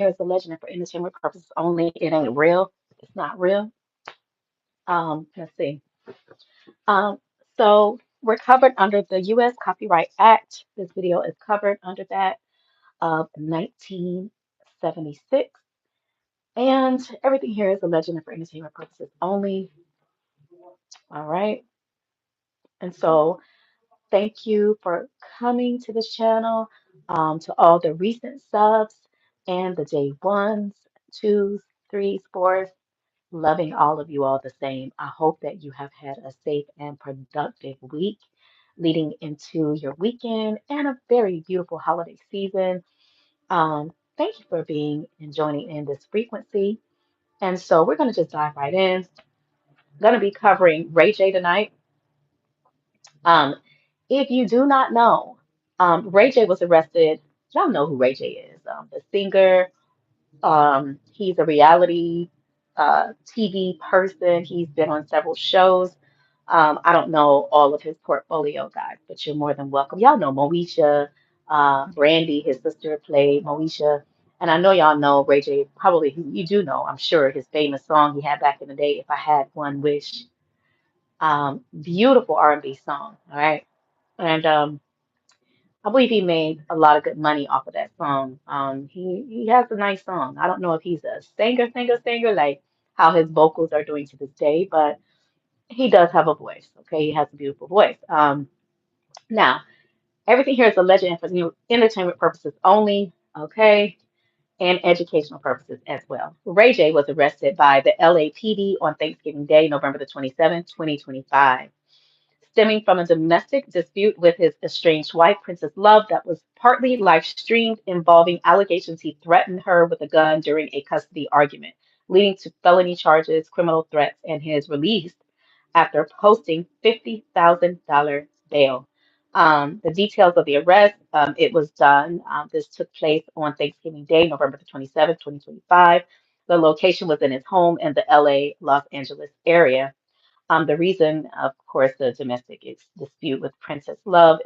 Here is a legend and for entertainment purposes only. It ain't real. It's not real. Let's see. Um, so we're covered under the U.S. Copyright Act. This video is covered under that of 1976. And everything here is a legend and for entertainment purposes only. All right. And so thank you for coming to this channel, to all the recent subs and the day ones, twos, threes, fours. Loving all of you all the same. I hope that you have had a safe and productive week leading into your weekend and a very beautiful holiday season. Thank you for being and joining in this frequency. And so we're going to just dive right in. Going to be covering Ray J tonight. Um, if you do not know, Ray J was arrested. Y'all know who Ray J is. The singer. He's a reality TV person. He's been on several shows. I don't know all of his portfolio, guys, but you're more than welcome. Y'all know Moesha, Brandy, his sister played Moesha. And I know y'all know Ray J, probably you do know, I'm sure, his famous song he had back in the day, If I Had One Wish. Beautiful R&B song, all right? And I believe he made a lot of good money off of that song. He has a nice song. I don't know if he's a singer, like how his vocals are doing to this day, but he does have a voice. Okay, he has a beautiful voice. Now everything here is a legend for entertainment purposes only. Okay, and educational purposes as well. Ray J was arrested by the LAPD on Thanksgiving Day, November the 27th, 2025, stemming from a domestic dispute with his estranged wife, Princess Love, that was partly live streamed, involving allegations he threatened her with a gun during a custody argument, leading to felony charges, criminal threats, and his release after posting $50,000 bail. The details of the arrest, it was done. This took place on Thanksgiving Day, November the 27th, 2025. The location was in his home in the LA, Los Angeles area. The reason, of course, the domestic dispute with Princess Love,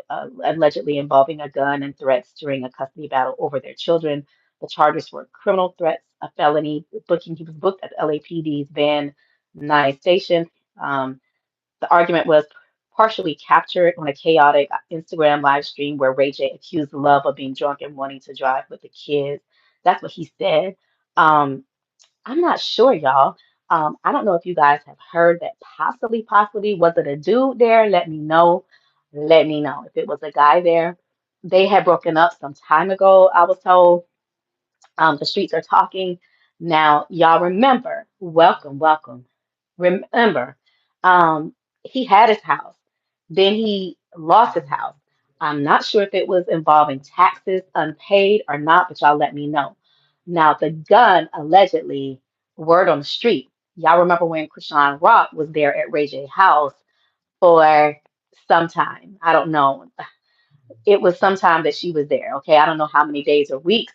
allegedly involving a gun and threats during a custody battle over their children. The charges were criminal threats, a felony booking. He was booked at LAPD's Van Nuys station. Um, the argument was partially captured on a chaotic Instagram live stream where Ray J accused Love of being drunk and wanting to drive with the kids. That's what he said. Um, I'm not sure, y'all. I don't know if you guys have heard that possibly, was it a dude there? Let me know. Let me know. If it was a guy there, they had broken up some time ago, I was told. The streets are talking. Now, y'all remember, welcome. Remember, he had his house. Then he lost his house. I'm not sure if it was involving taxes unpaid or not, but y'all let me know. Now, the gun allegedly, word on the street. Y'all remember when Krishan Rock was there at Ray J house for some time? I don't know. It was sometime that she was there. Okay, I don't know how many days or weeks.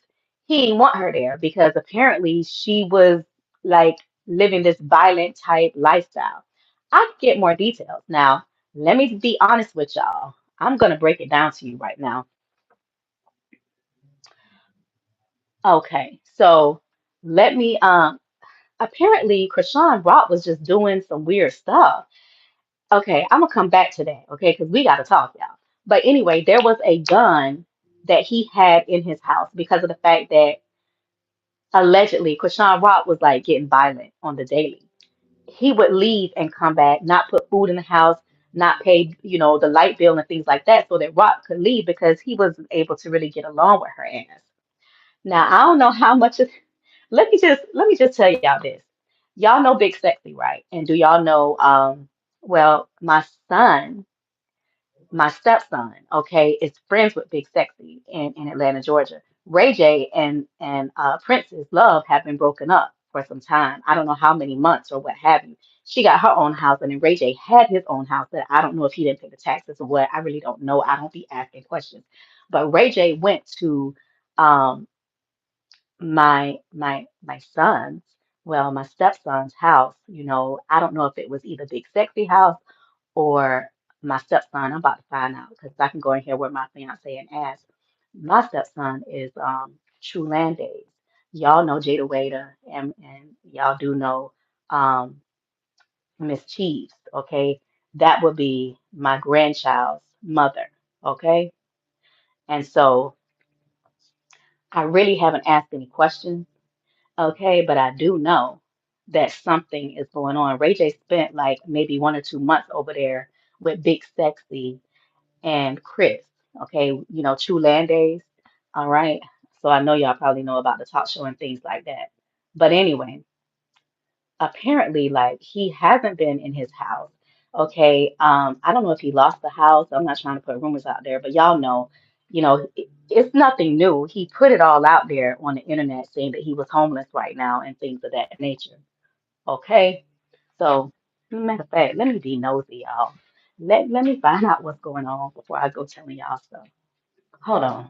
He didn't want her there because apparently she was like living this violent type lifestyle. I can get more details. Now, let me be honest with y'all. I'm gonna break it down to you right now. Okay, so let me apparently Krishan Rock was just doing some weird stuff. Okay, I'm gonna come back to that, okay, because we gotta talk, y'all. But anyway, there was a gun that he had in his house because of the fact that allegedly Krishan Rock was like getting violent on the daily. He would leave and come back, not put food in the house, not pay, the light bill and things like that, so that Rock could leave because he wasn't able to really get along with her ass. Now I don't know how much of let me just tell y'all this. Y'all know Big Sexy, right? And do y'all know well, my stepson, okay, is friends with Big Sexy in Atlanta, Georgia. Ray J and Princess Love have been broken up for some time. I don't know how many months or what have you. She got her own house, and then Ray J had his own house that I don't know if he didn't pay the taxes or what. I really don't know. I don't be asking questions. But Ray J went to um, my son's, well, my stepson's house. I don't know if it was either Big Sexy house or my stepson. I'm about to find out because I can go in here with my fiance and ask. My stepson is True Land Days. Y'all know Jada Waiter, and y'all do know um, Miss Cheese, okay? That would be my grandchild's mother, okay? And so I really haven't asked any questions, okay? But I do know that something is going on. Ray J spent like maybe 1 or 2 months over there with Big Sexy and Chris, okay? You know, True Land Days, all right? So I know y'all probably know about the talk show and things like that. But anyway, apparently like he hasn't been in his house. Okay, I don't know if he lost the house. I'm not trying to put rumors out there, but y'all know, it's nothing new. He put it all out there on the internet saying that he was homeless right now and things of that nature. Okay, so matter of fact, let me be nosy, y'all. Let me find out what's going on before I go telling y'all stuff. Hold on.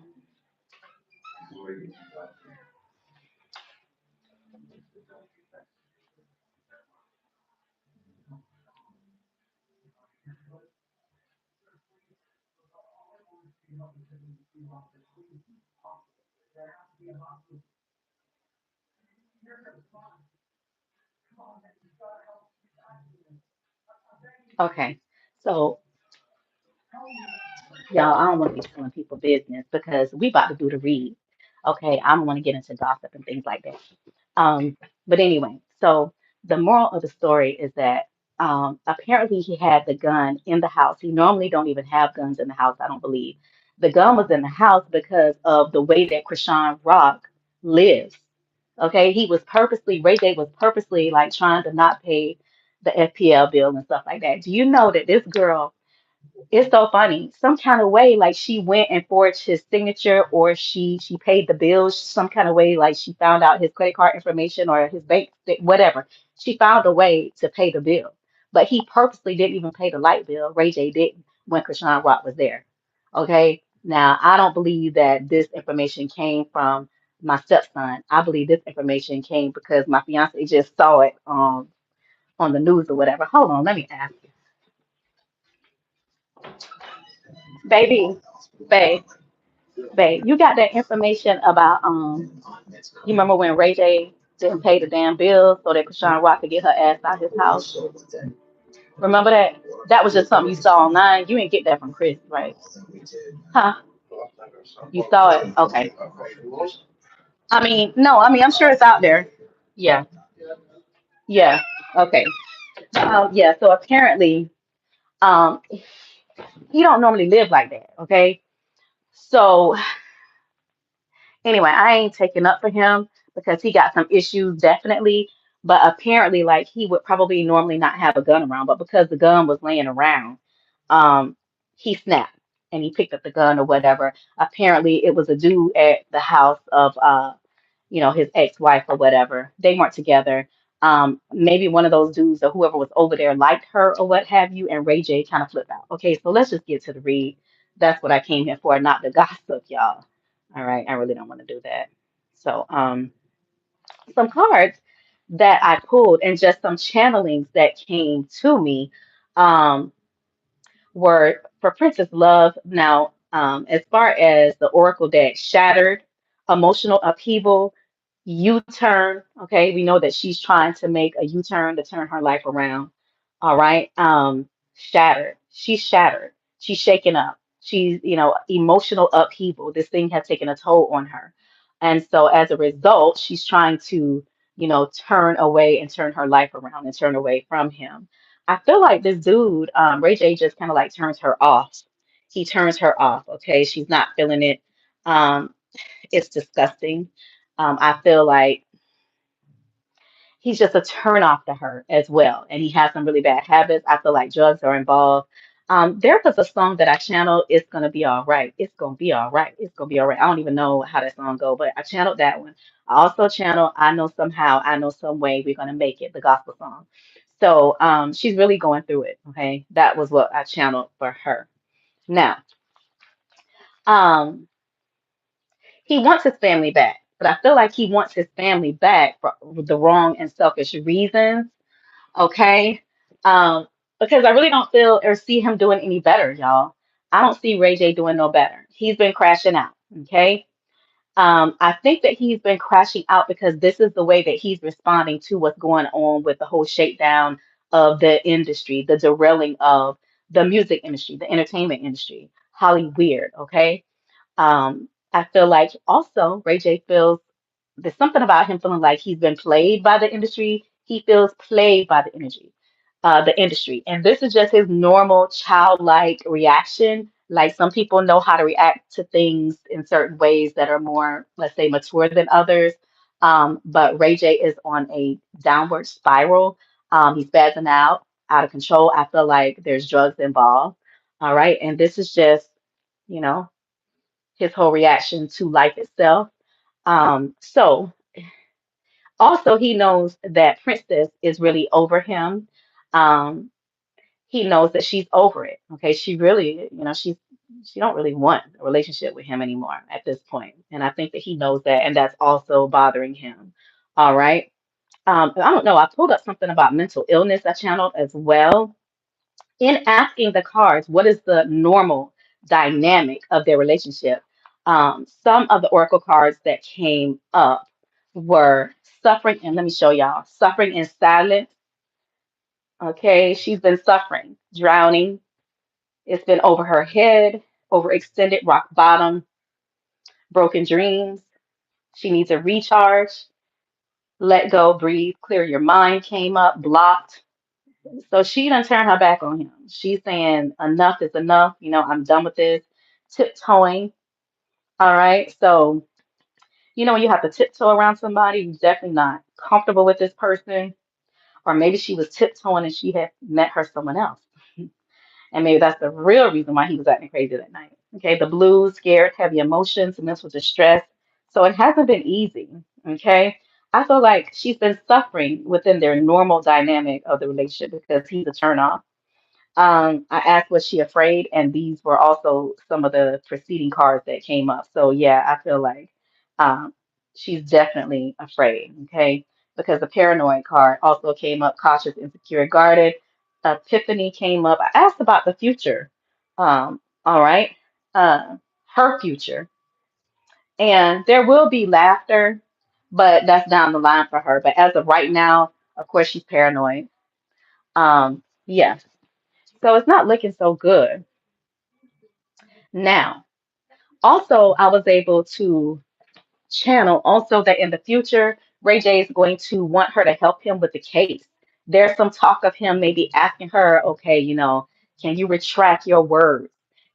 Okay, so y'all, I don't want to be telling people business because we about to do the read. Okay, I don't want to get into gossip and things like that. But anyway, so the moral of the story is that apparently he had the gun in the house. He normally don't even have guns in the house, I don't believe. The gun was in the house because of the way that Krishan Rock lives. Okay, Ray J was purposely like trying to not pay the FPL bill and stuff like that. Do you know that this girl, it's so funny. Some kind of way, like she went and forged his signature, or she paid the bills some kind of way, like she found out his credit card information or his whatever. She found a way to pay the bill, but he purposely didn't even pay the light bill. Ray J didn't when Krishan Rock was there. Okay, now I don't believe that this information came from my stepson. I believe this information came because my fiance just saw it on the news or whatever. Hold on, let me ask you, baby, babe. Babe, you got that information about you remember when Ray J didn't pay the damn bill so that Krishan Rock could get her ass out his house? Remember that? That was just something you saw online. You didn't get that from Chris, right? Huh? You saw it? Okay. I mean, no, I mean I'm sure it's out there. Yeah. Yeah. Okay. Yeah, so apparently, um, he don't normally live like that, okay? So anyway, I ain't taking up for him because he got some issues, definitely. But apparently, like he would probably normally not have a gun around, but because the gun was laying around, um, he snapped and he picked up the gun or whatever. Apparently, it was a dude at the house of his ex-wife or whatever. They weren't together. Maybe one of those dudes or whoever was over there liked her or what have you, and Ray J kind of flipped out. Okay, so let's just get to the read. That's what I came here for, not the gossip, y'all. All right, I really don't want to do that. So, some cards that I pulled and just some channelings that came to me um, were for Princess Love. Now, as far as the Oracle deck, shattered, emotional upheaval, U-turn. Okay, we know that she's trying to make a U-turn to turn her life around. All right. Shattered. She's shattered. She's shaken up. She's, emotional upheaval. This thing has taken a toll on her. And so as a result, she's trying to, turn away and turn her life around and turn away from him. I feel like this dude, Ray J, just kind of like turns her off. He turns her off. Okay. She's not feeling it. Um, it's disgusting. I feel like he's just a turn off to her as well. And he has some really bad habits. I feel like drugs are involved. There was a song that I channeled, It's Gonna Be All Right. It's gonna be all right. It's gonna be all right. I don't even know how that song go, but I channeled that one. I also channeled I Know Somehow, I Know Some Way We're Gonna Make It, the gospel song. So she's really going through it. Okay. That was what I channeled for her. Now, um, he wants his family back, but I feel like he wants his family back for the wrong and selfish reasons. Okay. Um, because I really don't feel or see him doing any better, y'all. I don't see Ray J doing no better. He's been crashing out. Okay. I think that he's been crashing out because this is the way that he's responding to what's going on with the whole shakedown of the industry, the derailing of the music industry, the entertainment industry. Holly weird, okay? I feel like also Ray J feels there's something about him feeling like he's been played by the industry. He feels played by the industry. And this is just his normal childlike reaction. Like some people know how to react to things in certain ways that are more, let's say, mature than others. But Ray J is on a downward spiral. He's spazzing out of control. I feel like there's drugs involved. All right. And this is just, you know, his whole reaction to life itself. So also he knows that Princess is really over him. Um, he knows that she's over it. Okay, she really, she don't really want a relationship with him anymore at this point, and I think that he knows that, and that's also bothering him. All right. I don't know. I pulled up something about mental illness I channeled as well. In asking the cards, what is the normal dynamic of their relationship? Some of the oracle cards that came up were suffering, and let me show y'all suffering in silence. Okay, she's been suffering, drowning. It's been over her head, overextended, rock bottom, broken dreams. She needs a recharge. Let go, breathe, clear your mind came up, blocked. So she done turned her back on him. She's saying enough is enough. I'm done with this. Tiptoeing. All right. So, when you have to tiptoe around somebody, you're definitely not comfortable with this person. Or maybe she was tiptoeing and she had met her someone else. And maybe that's the real reason why he was acting crazy that night. Okay, the blues, scared, heavy emotions, mental distress. So it hasn't been easy. Okay, I feel like she's been suffering within their normal dynamic of the relationship because he's a turnoff. I asked, was she afraid? And these were also some of the preceding cards that came up. So yeah, I feel like um, she's definitely afraid. Okay, because the paranoid card also came up, cautious, insecure, guarded. Epiphany came up. I asked about the future. All right, uh, her future, and there will be laughter, but that's down the line for her. But as of right now, of course, she's paranoid. Yeah. So it's not looking so good. Now, also, I was able to channel also that in the future, Ray J is going to want her to help him with the case. There's some talk of him maybe asking her, okay, can you retract your words?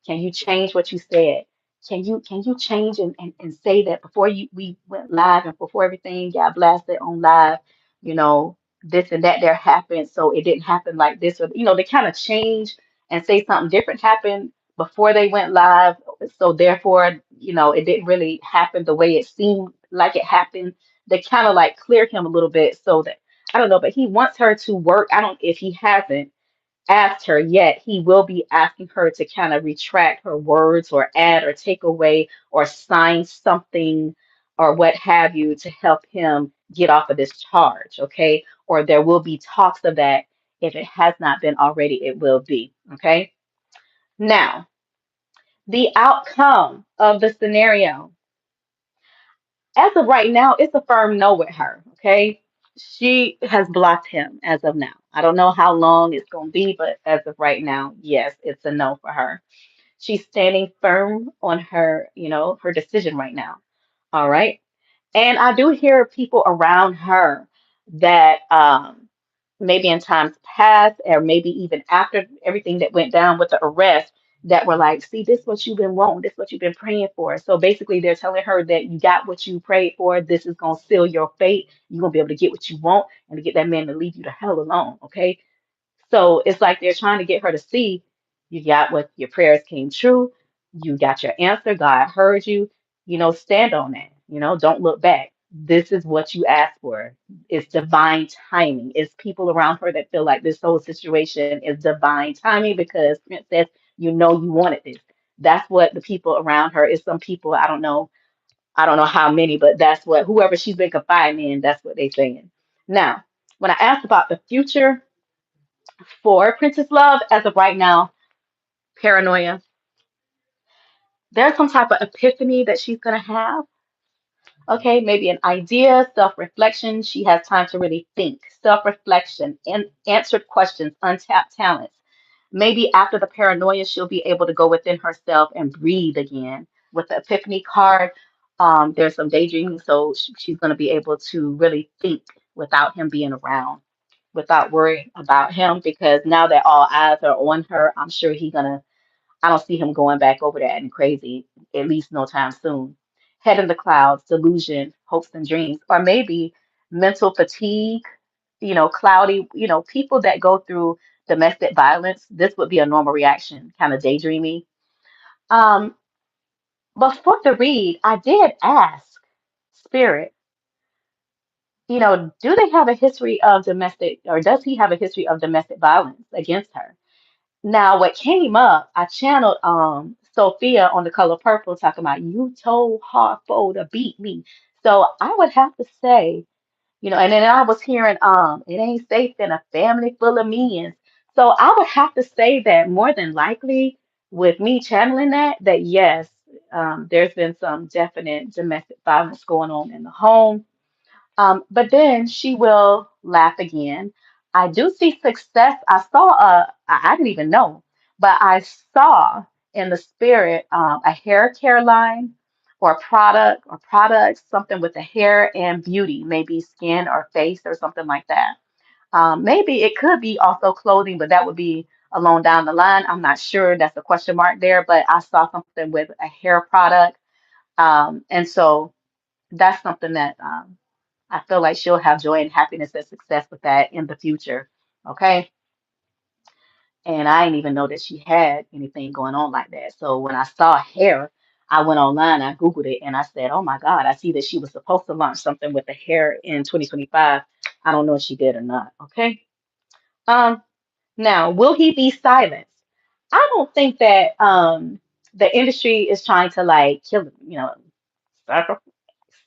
Can you change what you said? Can you change and say that before we went live and before everything got blasted on live, you know, this and that there happened, so it didn't happen like this, or they kind of change and say something different happened before they went live, so therefore, it didn't really happen the way it seemed like it happened. They kind of like clear him a little bit so that I don't know, but he wants her to work. I don't if he hasn't asked her yet, he will be asking her to kind of retract her words or add or take away or sign something or what have you to help him get off of this charge, okay? Or there will be talks of that. If it has not been already, it will be, okay? Now, the outcome of the scenario. As of right now, it's a firm no with her. Okay. She has blocked him as of now. I don't know how long it's going to be, but as of right now, yes, it's a no for her. She's standing firm on her decision right now. All right. And I do hear people around her that maybe in times past, or maybe even after everything that went down with the arrest, that were like, see, this is what you've been wanting, this is what you've been praying for. So basically, they're telling her that you got what you prayed for. This is going to seal your fate. You're going to be able to get what you want and to get that man to leave you the hell alone. Okay. So it's like they're trying to get her to see you got what your prayers came true. You got your answer. God heard you. Stand on that. Don't look back. This is what you asked for. It's divine timing. It's people around her that feel like this whole situation is divine timing because Princess, you wanted this. That's what the people around her is. Some people, I don't know. I don't know how many, but that's what whoever she's been confiding in, that's what they're saying. Now, when I asked about the future, for Princess Love, as of right now, paranoia. There's some type of epiphany that she's gonna have. Okay, maybe an idea, self-reflection. She has time to really think. Self-reflection and answered questions, untapped talents. Maybe after the paranoia, she'll be able to go within herself and breathe again. With the epiphany card, there's some daydreaming, so she's going to be able to really think without him being around, without worrying about him, because now that all eyes are on her, I'm sure I don't see him going back over there and crazy, at least no time soon. Head in the clouds, delusion, hopes and dreams, or maybe mental fatigue, cloudy, people that go through domestic violence, this would be a normal reaction, kind of daydreamy. Um, but for the read, I did ask Spirit, do they have a history of domestic, or does he have a history of domestic violence against her? Now, what came up, I channeled Sophia on The Color Purple talking about you told Harpo to beat me. So I would have to say, and then I was hearing it ain't safe in a family full of men. So I would have to say that more than likely with me channeling that yes, there's been some definite domestic violence going on in the home. But then she will laugh again. I do see success. I didn't even know, but I saw in the spirit a hair care line or a product or products, something with the hair and beauty, maybe skin or face or something like that. Maybe it could be also clothing, but that would be along down the line. I'm not sure. That's a question mark there, but I saw something with a hair product. And so that's something that I feel like she'll have joy and happiness and success with that in the future. Okay. And I didn't even know that she had anything going on like that. So when I saw hair, I went online, I Googled it, and I said, oh my God, I see that she was supposed to launch something with the hair in 2025. I don't know if she did or not. Okay. Um, Now, will he be silenced? I don't think that the industry is trying to like kill him, sacri-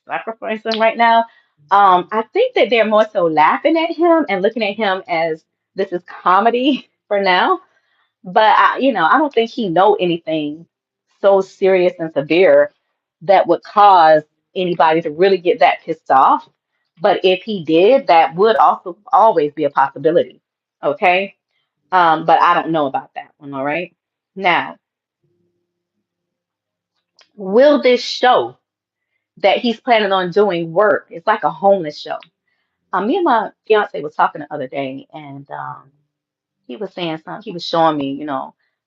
sacrifice him right now. I think that they're more so laughing at him and looking at him as this is comedy for now. But I don't think he know anything so serious and severe that would cause anybody to really get that pissed off. But if he did, that would also always be a possibility. Okay. But I don't know about that one. All right. Now, will this show that he's planning on doing work? It's like a homeless show. Me and my fiance was talking the other day, and he was saying something. He was showing me,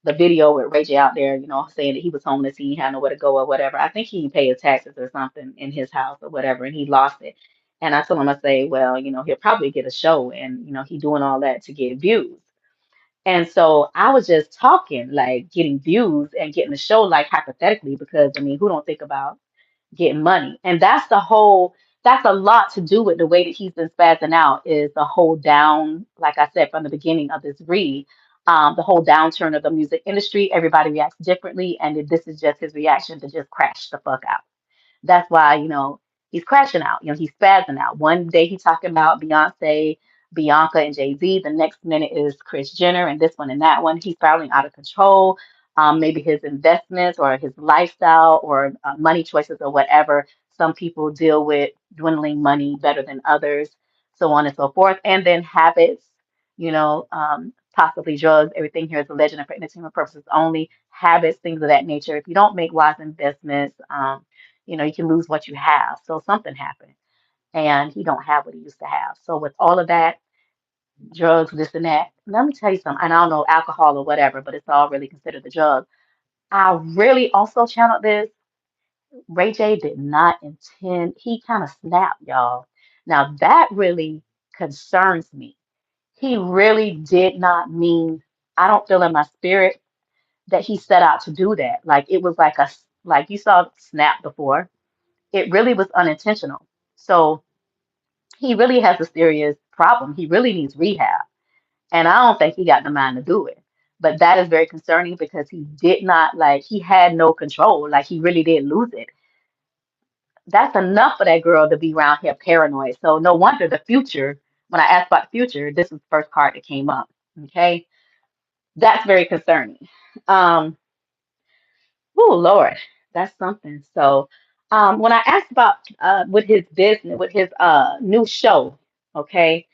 the video with Ray J out there, saying that he was homeless, he had nowhere to go or whatever. I think he didn't pay his taxes or something in his house or whatever, and he lost it. And I told him, I say, well, he'll probably get a show, and he doing all that to get views. And so I was just talking, like getting views and getting a show, like hypothetically, because I mean, who don't think about getting money? And that's a lot to do with the way that he's been spazzing out is the whole down, like I said from the beginning of this read, the whole downturn of the music industry. Everybody reacts differently, and this is just his reaction to just crash the fuck out. That's why, he's crashing out. He's spazzing out. One day he's talking about Beyonce, Bianca, and Jay-Z. The next minute is Kris Jenner and this one and that one. He's spiraling out of control. Maybe his investments or his lifestyle or money choices or whatever. Some people deal with dwindling money better than others, so on and so forth. And then habits, possibly drugs. Everything here is a legend and for entertainment purposes only. Habits, things of that nature. If you don't make wise investments, you can lose what you have. So something happened and he don't have what he used to have. So with all of that, drugs, this and that, let me tell you something. And I don't know alcohol or whatever, but it's all really considered the drug. I really also channeled this. Ray J did not intend, he kind of snapped, y'all. Now that really concerns me. He really did not mean, I don't feel in my spirit that he set out to do that. Like it was like you saw snap before. It really was unintentional. So he really has a serious problem. He really needs rehab. And I don't think he got the mind to do it. But that is very concerning because he did not like, he had no control. Like he really did lose it. That's enough for that girl to be around here paranoid. So no wonder the future, when I asked about the future, this was the first card that came up. Okay. That's very concerning. Um, Oh Lord, that's something. So, When I asked about with his business, with his new show, okay,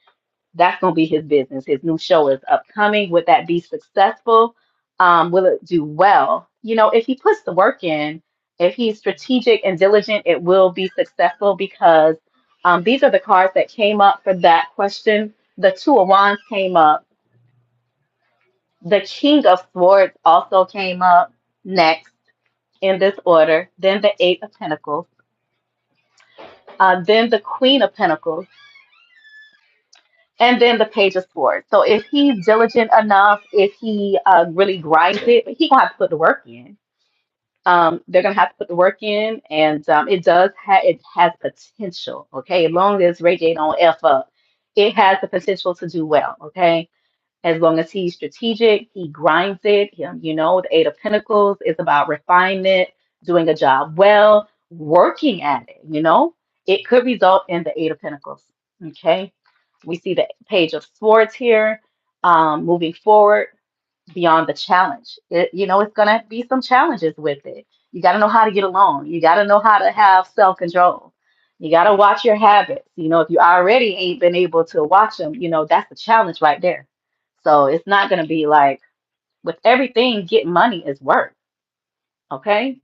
that's gonna be his business. His new show is upcoming. Would that be successful? Will it do well? You know, if he puts the work in, if he's strategic and diligent, it will be successful because these are the cards that came up for that question. The Two of Wands came up. The King of Swords also came up next in this order. Then the Eight of Pentacles. Then the Queen of Pentacles, and then the Page of Swords. So if he's diligent enough, if he really grinds it, he gonna have to put the work in. They're gonna have to put the work in, and it has potential. Okay, as long as Ray J don't f up, it has the potential to do well. Okay, as long as he's strategic, he grinds it. You know, the Eight of Pentacles is about refinement, doing a job well, working at it. You know, it could result in the Eight of Pentacles. Okay, we see the Page of Swords here. Moving forward beyond the challenge, it's gonna be some challenges with it. You got to know how to get along. You got to know how to have self control. You got to watch your habits. You know, if you already ain't been able to watch them, that's the challenge right there. So it's not going to be like with everything, getting money is work. Okay.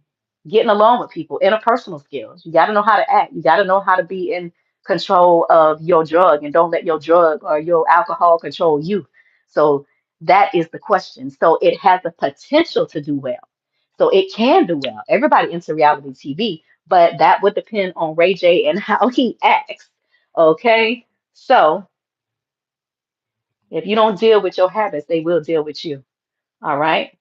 Getting along with people, interpersonal skills. You got to know how to act. You got to know how to be in control of your drug and don't let your drug or your alcohol control you. So that is the question. So it has the potential to do well. So it can do well. Everybody into reality TV, but that would depend on Ray J and how he acts. Okay. So if you don't deal with your habits, they will deal with you. All right.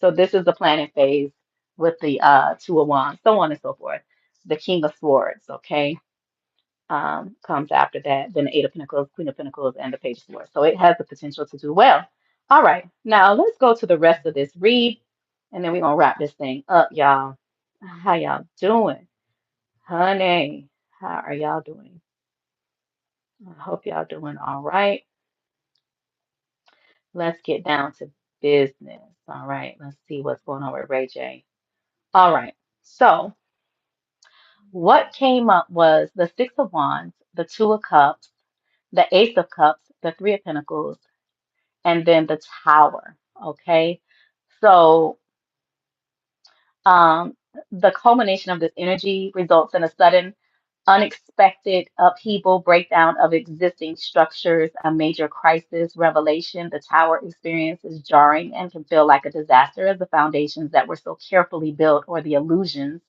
So this is the planning phase with the Two of Wands, so on and so forth. The King of Swords, okay, comes after that. Then the Eight of Pentacles, Queen of Pentacles, and the Page of Swords. So it has the potential to do well. All right, now let's go to the rest of this read, and then we're gonna wrap this thing up, y'all. How y'all doing, honey? How are y'all doing? I hope y'all doing all right. Let's get down to business. All right, let's see what's going on with Ray J. All right, so. What came up was the Six of Wands, the Two of Cups, the Ace of Cups, the Three of Pentacles, and then the Tower. Okay. So um, the culmination of this energy results in a sudden, unexpected upheaval, breakdown of existing structures, a major crisis, revelation. The Tower experience is jarring and can feel like a disaster as the foundations that were so carefully built or the illusions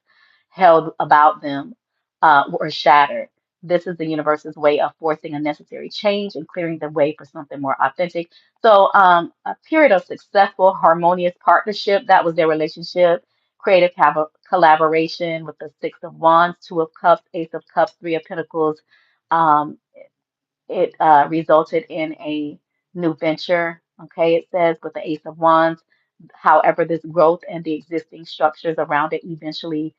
held about them were shattered. This is the universe's way of forcing a necessary change and clearing the way for something more authentic. So, a period of successful, harmonious partnership, that was their relationship. Creative collaboration with the Six of Wands, Two of Cups, Ace of Cups, Three of Pentacles. Um, it resulted in a new venture. Okay, it says with the Ace of Wands. However, this growth and the existing structures around it eventually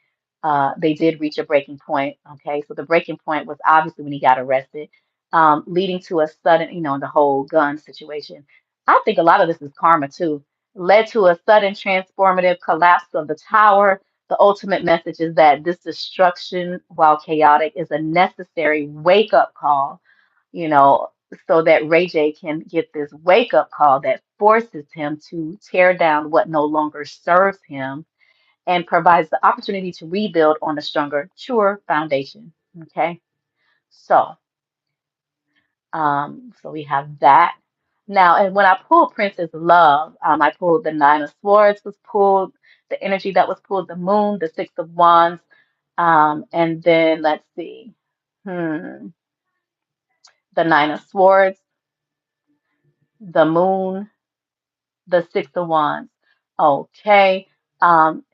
they did reach a breaking point. Okay, so the breaking point was obviously when he got arrested, leading to a sudden, the whole gun situation. I think a lot of this is karma too. Led to a sudden transformative collapse of the tower. The ultimate message is that this destruction, while chaotic, is a necessary wake up call, you know, so that Ray J can get this wake up call that forces him to tear down what no longer serves him and provides the opportunity to rebuild on a stronger, truer foundation. Okay, so so we have that. Now, and when I pulled Princess Love, I pulled the Nine of Swords was pulled, the energy that was pulled, the Moon, the Six of Wands, and then let's see, hmm, the Nine of Swords, the Moon, the Six of Wands. Okay. Um,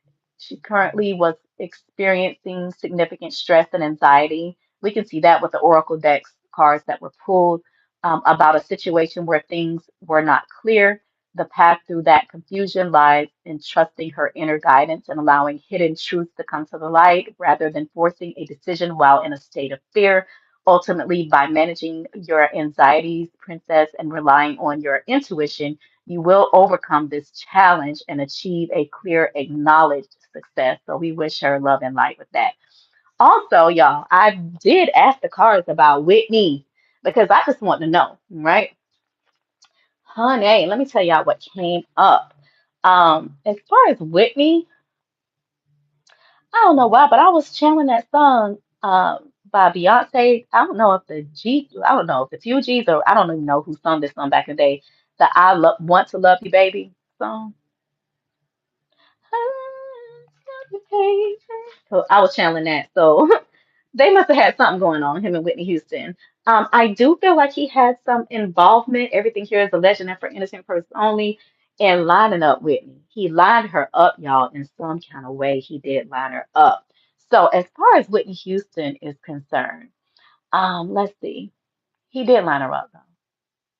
she currently was experiencing significant stress and anxiety. We can see that with the Oracle decks cards that were pulled about a situation where things were not clear. The path through that confusion lies in trusting her inner guidance and allowing hidden truths to come to the light rather than forcing a decision while in a state of fear. Ultimately, by managing your anxieties, princess, and relying on your intuition, you will overcome this challenge and achieve a clear, acknowledged success. So we wish her love and light with that. Also, y'all, I did ask the cards about Whitney because I just want to know, right? Honey, let me tell y'all what came up. As far as Whitney, I don't know why, but I was channeling that song by Beyonce. I don't know if the Fugees or I don't even know who sung this song back in the day. The Want to Love You Baby song. I love you, baby. So I was channeling that. So they must have had something going on, him and Whitney Houston. I do feel like he had some involvement. Everything here is a legend and for innocent persons only. And lining up Whitney. He lined her up, y'all, in some kind of way. He did line her up. So as far as Whitney Houston is concerned, let's see. He did line her up though.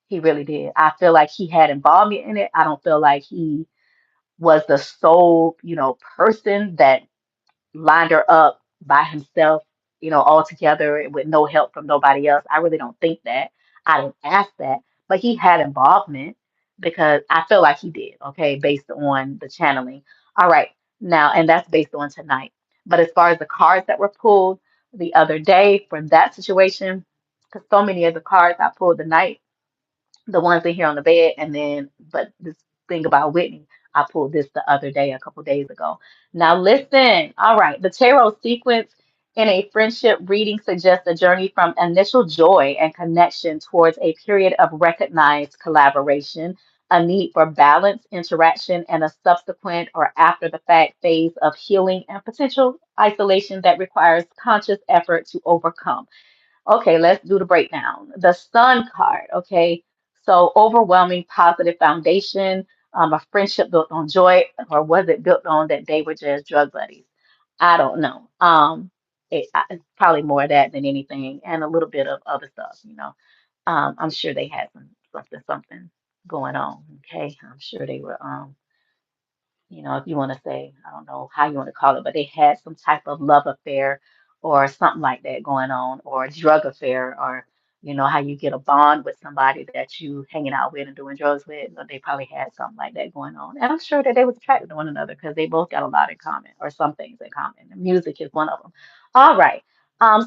He really did. I feel like he had involvement in it. I don't feel like he was the sole, person that lined her up by himself, all together with no help from nobody else. I really don't think that. I didn't ask that, but he had involvement because I feel like he did, okay, based on the channeling. All right, now, and that's based on tonight. But as far as the cards that were pulled the other day for that situation, because so many of the cards I pulled tonight the ones in here on the bed, and then but this thing about Whitney, I pulled this the other day, a couple days ago. Now listen, all right, the tarot sequence in a friendship reading suggests a journey from initial joy and connection towards a period of recognized collaboration, a need for balance, interaction, and a subsequent or after the fact phase of healing and potential isolation that requires conscious effort to overcome. Okay, let's do the breakdown. The Sun card, okay? So overwhelming positive foundation, a friendship built on joy, or was it built on that they were just drug buddies? I don't know. It's probably more of that than anything, and a little bit of other stuff. I'm sure they had something going on. Okay, I'm sure they were if you want to say, I don't know how you want to call it, but they had some type of love affair or something like that going on, or a drug affair, or how you get a bond with somebody that you hanging out with and doing drugs with. But they probably had something like that going on. And I'm sure that they was attracted to one another because they both got a lot in common or some things in common. And music is one of them. All right.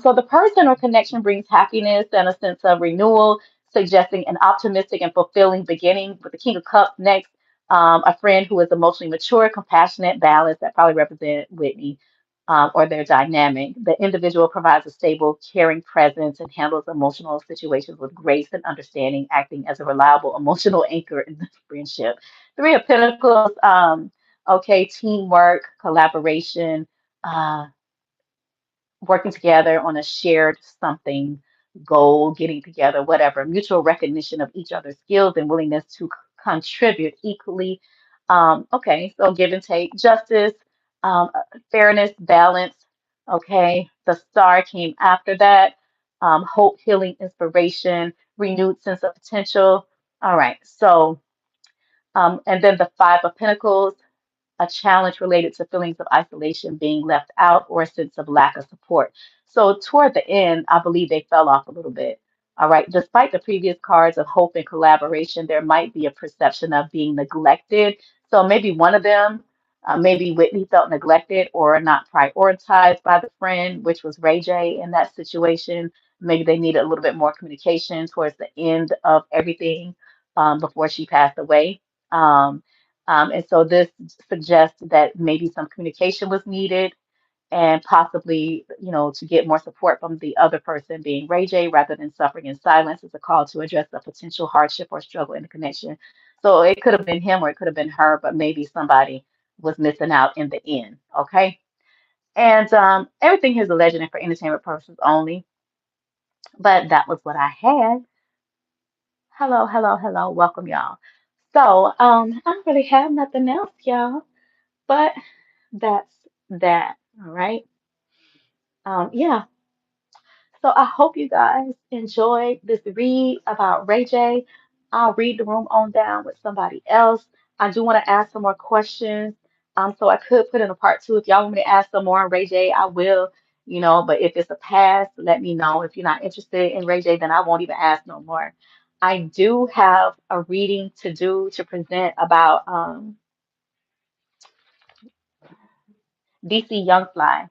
So the person or connection brings happiness and a sense of renewal, suggesting an optimistic and fulfilling beginning with the King of Cups next, a friend who is emotionally mature, compassionate, balanced, that probably represent Whitney, or their dynamic. The individual provides a stable, caring presence and handles emotional situations with grace and understanding, acting as a reliable emotional anchor in the friendship. Three of Pentacles, okay, teamwork, collaboration, uh, working together on a shared something goal, getting together, whatever, mutual recognition of each other's skills and willingness to contribute equally. Okay, so give and take, justice, fairness, balance. Okay, the star came after that. Hope, healing, inspiration, renewed sense of potential. All right, so, and then the Five of Pentacles, a challenge related to feelings of isolation, being left out, or a sense of lack of support. So, toward the end, I believe they fell off a little bit. All right. Despite the previous cards of hope and collaboration, there might be a perception of being neglected. So, maybe one of them, maybe Whitney felt neglected or not prioritized by the friend, which was Ray J in that situation. Maybe they needed a little bit more communication towards the end of everything before she passed away. Um, and so this suggests that maybe some communication was needed and possibly, to get more support from the other person being Ray J rather than suffering in silence is a call to address a potential hardship or struggle in the connection. So it could have been him or it could have been her, but maybe somebody was missing out in the end. Okay. And everything here is a legend and for entertainment purposes only. But that was what I had. Hello, hello, hello. Welcome, y'all. So I don't really have nothing else, y'all. But that's that. All right. Yeah. So I hope you guys enjoyed this read about Ray J. I'll read the room on down with somebody else. I do want to ask some more questions. So I could put in a part two. If y'all want me to ask some more on Ray J, I will, but if it's a pass, let me know. If you're not interested in Ray J, then I won't even ask no more. I do have a reading to do to present about DC Young Fly,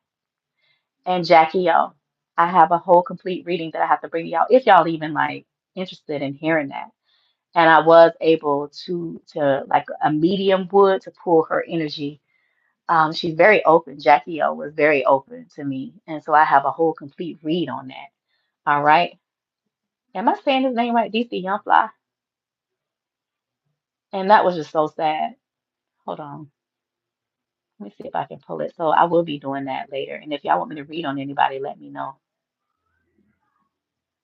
and Jackie O. I have a whole complete reading that I have to bring y'all if y'all even like interested in hearing that. And I was able to like a medium wood to pull her energy. She's very open. Jackie O was very open to me, and so I have a whole complete read on that. All right. Am I saying his name right? DC Youngfly. And that was just so sad. Hold on. Let me see if I can pull it. So I will be doing that later. And if y'all want me to read on anybody, let me know.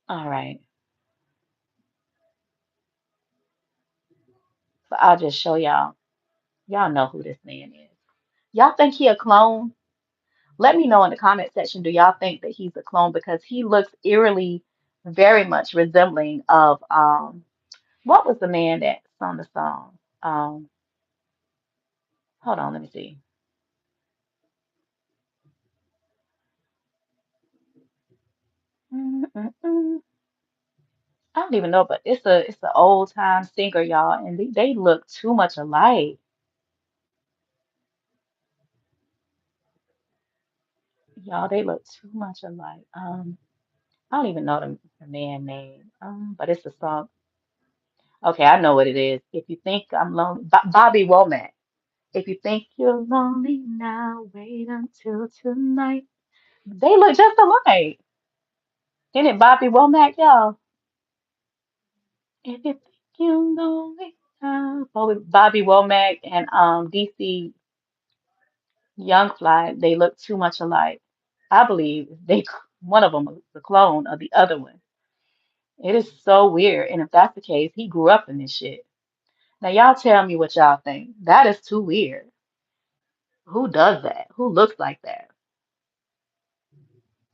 All right. So I'll just show y'all. Y'all know who this man is. Y'all think he a clone? Let me know in the comment section. Do y'all think that he's a clone? Because he looks eerily, very much resembling of what was the man that sung the song? Um, hold on, let me see. Mm-mm-mm. I don't even know, but it's a old time singer, y'all, and they look too much alike. Y'all, they look too much alike. I don't even know the man name. But it's a song. Okay, I know what it is. If you think I'm lonely, Bobby Womack. If you think you're lonely now, wait until tonight. They look just alike. Isn't it Bobby Womack, y'all? If you think you're lonely now, Bobby Womack and DC Young Fly, they look too much alike. I believe one of them was the clone of the other one. It is so weird. And if that's the case, he grew up in this shit. Now y'all tell me what y'all think. That is too weird. Who does that? Who looks like that?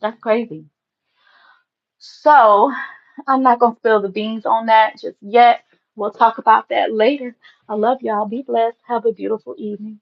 That's crazy. So I'm not gonna spill the beans on that just yet. We'll talk about that later. I love y'all. Be blessed. Have a beautiful evening.